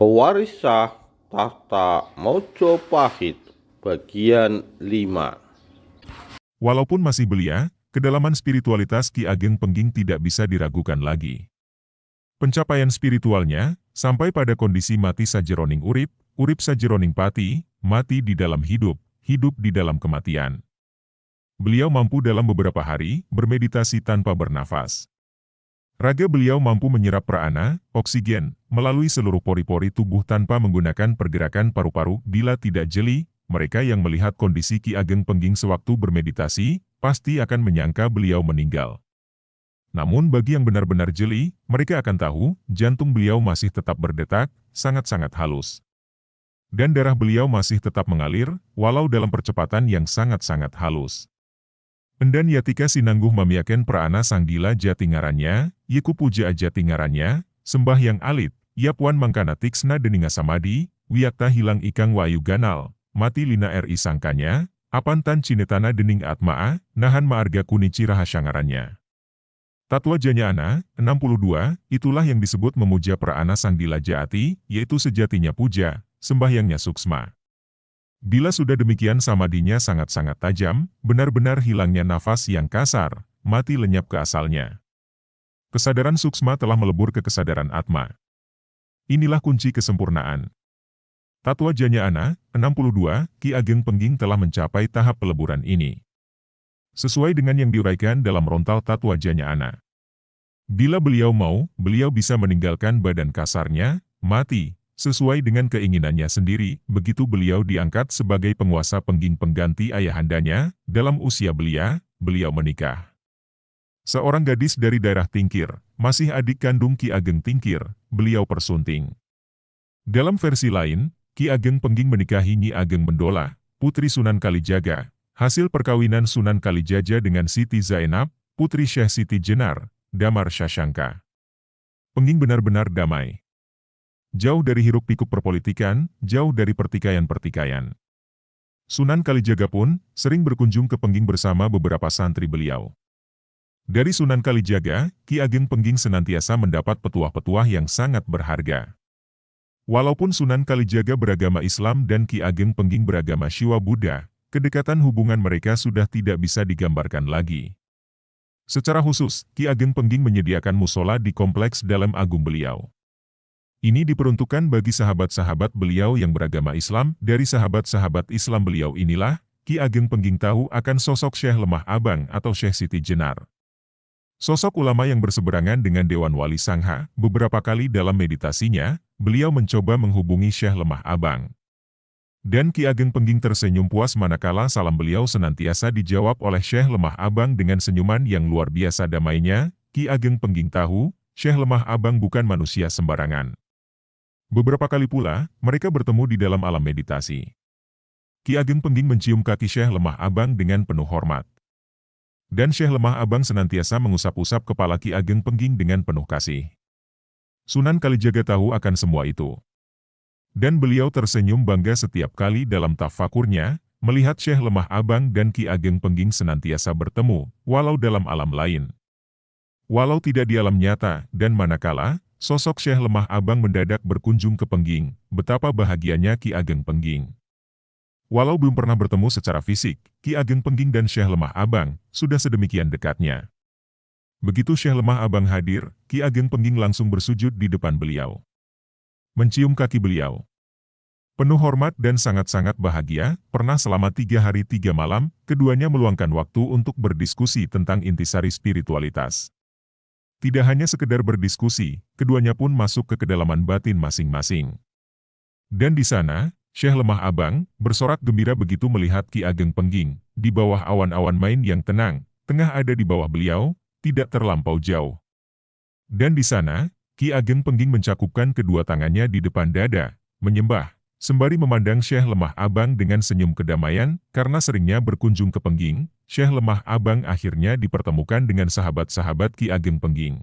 Pewaris sah tahta Mojopahit bagian 5. Walaupun masih belia, kedalaman spiritualitas Ki Ageng Pengging tidak bisa diragukan lagi. Pencapaian spiritualnya, sampai pada kondisi mati sajeroning urip, urip sajeroning pati, mati di dalam hidup, hidup di dalam kematian. Beliau mampu dalam beberapa hari, bermeditasi tanpa bernafas. Raga beliau mampu menyerap prana, oksigen, melalui seluruh pori-pori tubuh tanpa menggunakan pergerakan paru-paru. Bila tidak jeli, mereka yang melihat kondisi Ki Ageng Pengging sewaktu bermeditasi, pasti akan menyangka beliau meninggal. Namun bagi yang benar-benar jeli, mereka akan tahu, jantung beliau masih tetap berdetak, sangat-sangat halus. Dan darah beliau masih tetap mengalir, walau dalam percepatan yang sangat-sangat halus. Endan yatika sinangguh mamiaken praana sanggila jati ngarannya, yeku puja jati ngarannya, sembah yang alit, yapuan mangkana tiksna deninga samadi, wiyakta hilang ikang wayu ganal, mati lina ri sangkanya, apantan cinetana dening atmaa, nahan maarga kunici rahasyangarannya. Tatwa Janyana, 62, itulah yang disebut memuja praana sanggila jati, yaitu sejatinya puja, sembahyangnya suksma. Bila sudah demikian samadinya sangat-sangat tajam, benar-benar hilangnya nafas yang kasar, mati lenyap ke asalnya. Kesadaran suksma telah melebur ke kesadaran atma. Inilah kunci kesempurnaan. Tatwa Janyana, 62, Ki Ageng Pengging telah mencapai tahap peleburan ini. Sesuai dengan yang diuraikan dalam rontal Tatwa Janyana. Bila beliau mau, beliau bisa meninggalkan badan kasarnya, mati, sesuai dengan keinginannya sendiri. Begitu beliau diangkat sebagai penguasa Pengging pengganti ayahandanya, dalam usia belia, beliau menikah. Seorang gadis dari daerah Tingkir, masih adik kandung Ki Ageng Tingkir, beliau persunting. Dalam versi lain, Ki Ageng Pengging menikahi Nyi Ageng Mendola, putri Sunan Kalijaga, hasil perkawinan Sunan Kalijaga dengan Siti Zainab, putri Syekh Siti Jenar, Damar Syasangka. Pengging benar-benar damai. Jauh dari hiruk-pikuk perpolitikan, jauh dari pertikaian-pertikaian. Sunan Kalijaga pun sering berkunjung ke Pengging bersama beberapa santri beliau. Dari Sunan Kalijaga, Ki Ageng Pengging senantiasa mendapat petuah-petuah yang sangat berharga. Walaupun Sunan Kalijaga beragama Islam dan Ki Ageng Pengging beragama Syiwa Buddha, kedekatan hubungan mereka sudah tidak bisa digambarkan lagi. Secara khusus, Ki Ageng Pengging menyediakan musola di kompleks Dalem Agung beliau. Ini diperuntukkan bagi sahabat-sahabat beliau yang beragama Islam. Dari sahabat-sahabat Islam beliau inilah, Ki Ageng Pengging tahu akan sosok Syekh Lemah Abang atau Syekh Siti Jenar. Sosok ulama yang berseberangan dengan Dewan Wali Sangha. Beberapa kali dalam meditasinya, beliau mencoba menghubungi Syekh Lemah Abang. Dan Ki Ageng Pengging tersenyum puas manakala salam beliau senantiasa dijawab oleh Syekh Lemah Abang dengan senyuman yang luar biasa damainya. Ki Ageng Pengging tahu, Syekh Lemah Abang bukan manusia sembarangan. Beberapa kali pula, mereka bertemu di dalam alam meditasi. Ki Ageng Pengging mencium kaki Syekh Lemah Abang dengan penuh hormat. Dan Syekh Lemah Abang senantiasa mengusap-usap kepala Ki Ageng Pengging dengan penuh kasih. Sunan Kalijaga tahu akan semua itu. Dan beliau tersenyum bangga setiap kali dalam tafakurnya, melihat Syekh Lemah Abang dan Ki Ageng Pengging senantiasa bertemu, walau dalam alam lain. Walau tidak di alam nyata, dan manakala sosok Syekh Lemah Abang mendadak berkunjung ke Pengging, betapa bahagianya Ki Ageng Pengging. Walau belum pernah bertemu secara fisik, Ki Ageng Pengging dan Syekh Lemah Abang sudah sedemikian dekatnya. Begitu Syekh Lemah Abang hadir, Ki Ageng Pengging langsung bersujud di depan beliau. Mencium kaki beliau. Penuh hormat dan sangat-sangat bahagia, pernah selama 3 hari 3 malam, keduanya meluangkan waktu untuk berdiskusi tentang intisari spiritualitas. Tidak hanya sekedar berdiskusi, keduanya pun masuk ke kedalaman batin masing-masing. Dan di sana, Syekh Lemah Abang bersorak gembira begitu melihat Ki Ageng Pengging, di bawah awan-awan main yang tenang, tengah ada di bawah beliau, tidak terlampau jauh. Dan di sana, Ki Ageng Pengging mencakupkan kedua tangannya di depan dada, menyembah, sembari memandang Syekh Lemah Abang dengan senyum kedamaian. Karena seringnya berkunjung ke Pengging, Syekh Lemah Abang akhirnya dipertemukan dengan sahabat-sahabat Ki Ageng Pengging.